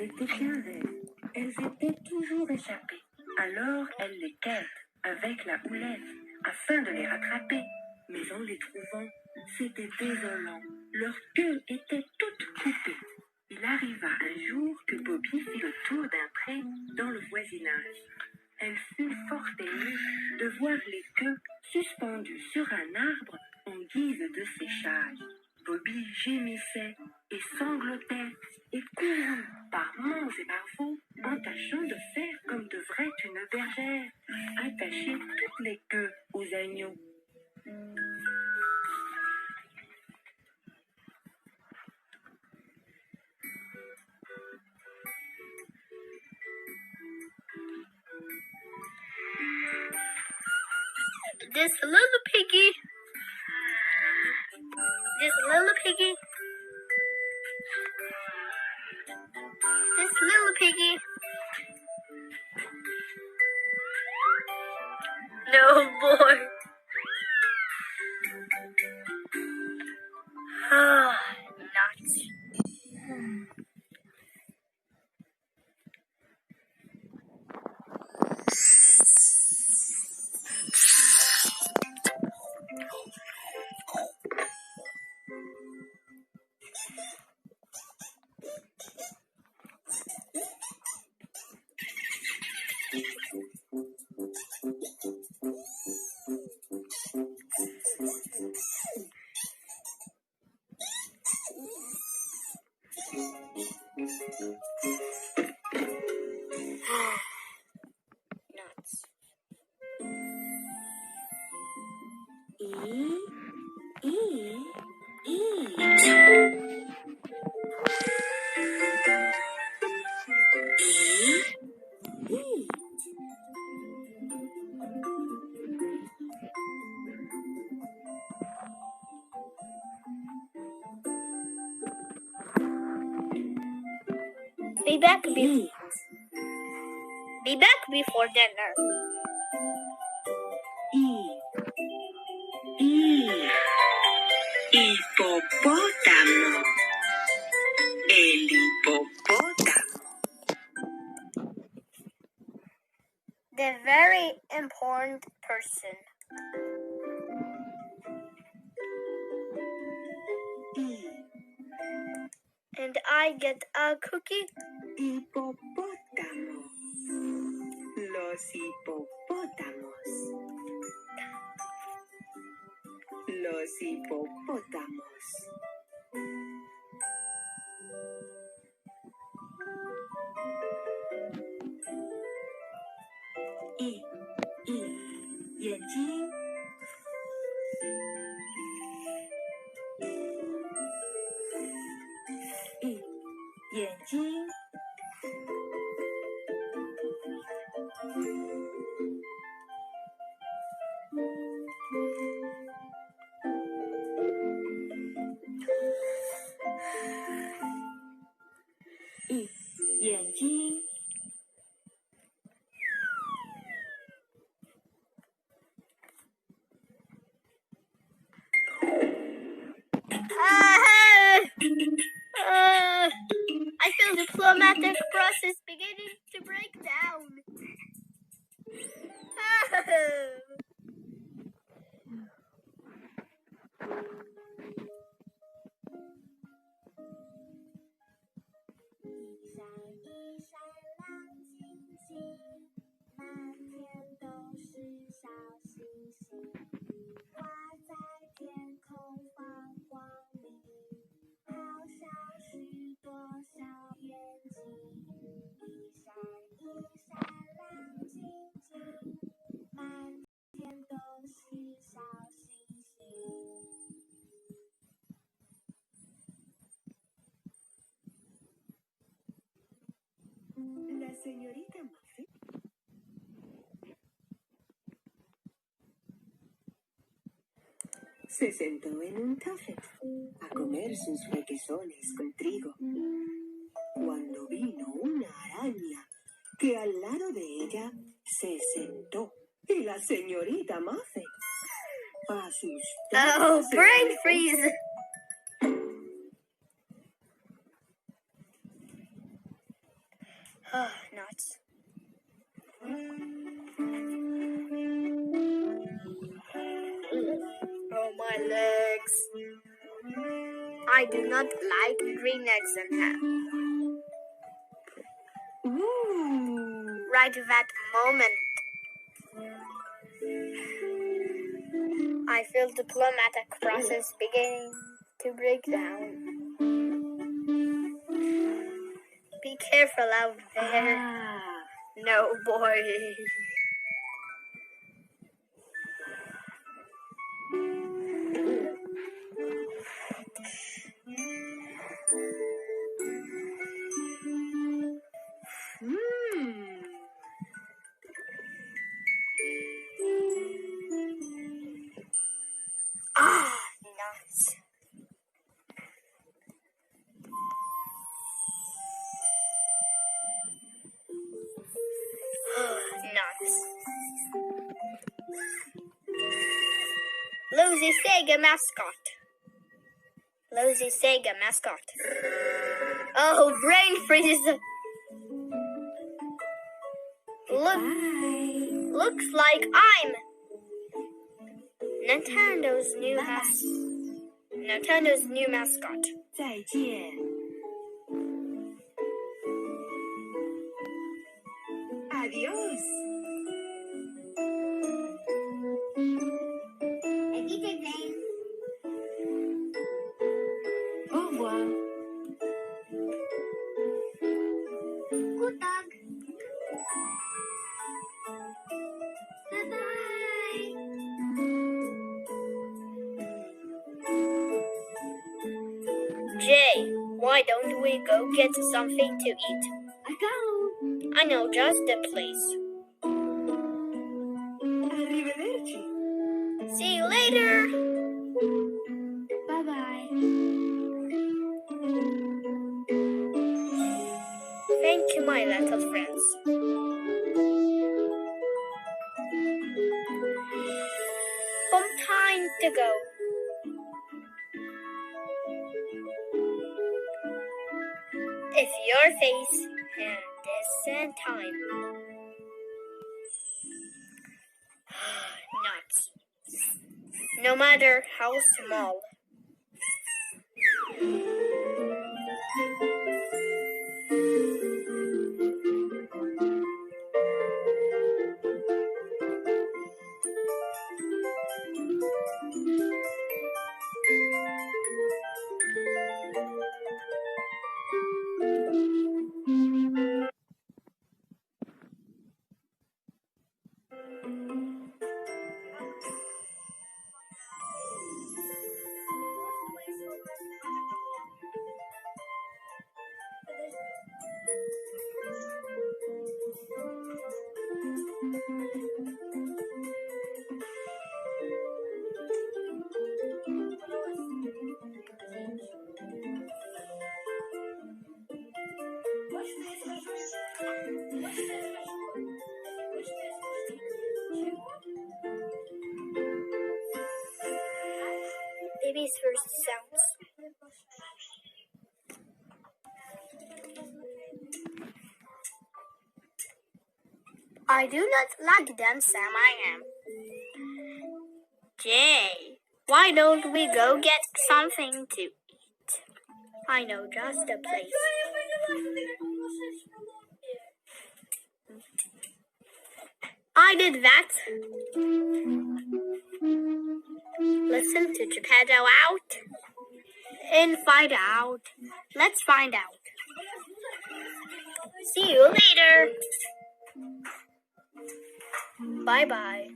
étaient bien belles. Elles étaient toujours échappées. Alors elle les quête avec la houlette afin de les rattraper. Mais en les trouvant, c'était désolant. Leur queue était toute coupée. Il arriva un jour que Bobby fit le tour d'un pré dans le voisinage. Elle fut fort émue de voir les queues suspendues sur un arbre en guise de séchage. Bobby gémissait et sanglotait et courut par monts et par vaux en tâchant de faire comme devrait une bergère, attacher toutes les queues aux agneaux. This little piggy. This little piggy. This little piggy. No more. Nuts. Nuts. Eat. Be back before dinner. Hipopótamo. El hipopótamo. The very important person. And I get a cookie. Hipopótamo. Los hipopótamos. Los hipopótamos.眼睛。眼睛。眼睛。I feel the diplomatic process beginning to break down. La señorita Muffet se sentó en un tuffet a comer sus requesones con trigo, cuando vino una araña que al lado de ella se sentó. Y la señorita Muffet, asustada, Oh, brain freeze. Nuts. Oh, my legs. I do not like green eggs and ham. Ooh. Right at that moment, I feel the diplomatic process beginning to break down. Be careful out there. No, boy. Nuts. Nuts. Lucy Sega mascot. Lucy Sega mascot. Oh, brain freeze. Looks like I'm Nintendo's new mascot. 再见。Adios. Au revoir. Good dog. Bye-bye. Jay, why don't we go get something to eat? I know just the place. Arrivederci. See you later. Bye-bye. Thank you, my little friends. Some time to go. If your face had this same time. Nuts. No matter how small. Baby's first sounds. I do not like them, Sam. I am. Jay, why don't we go get something to eat? I know just a place. I did that. Listen to Geppetto out and find out. Let's find out. See you later. Bye-bye.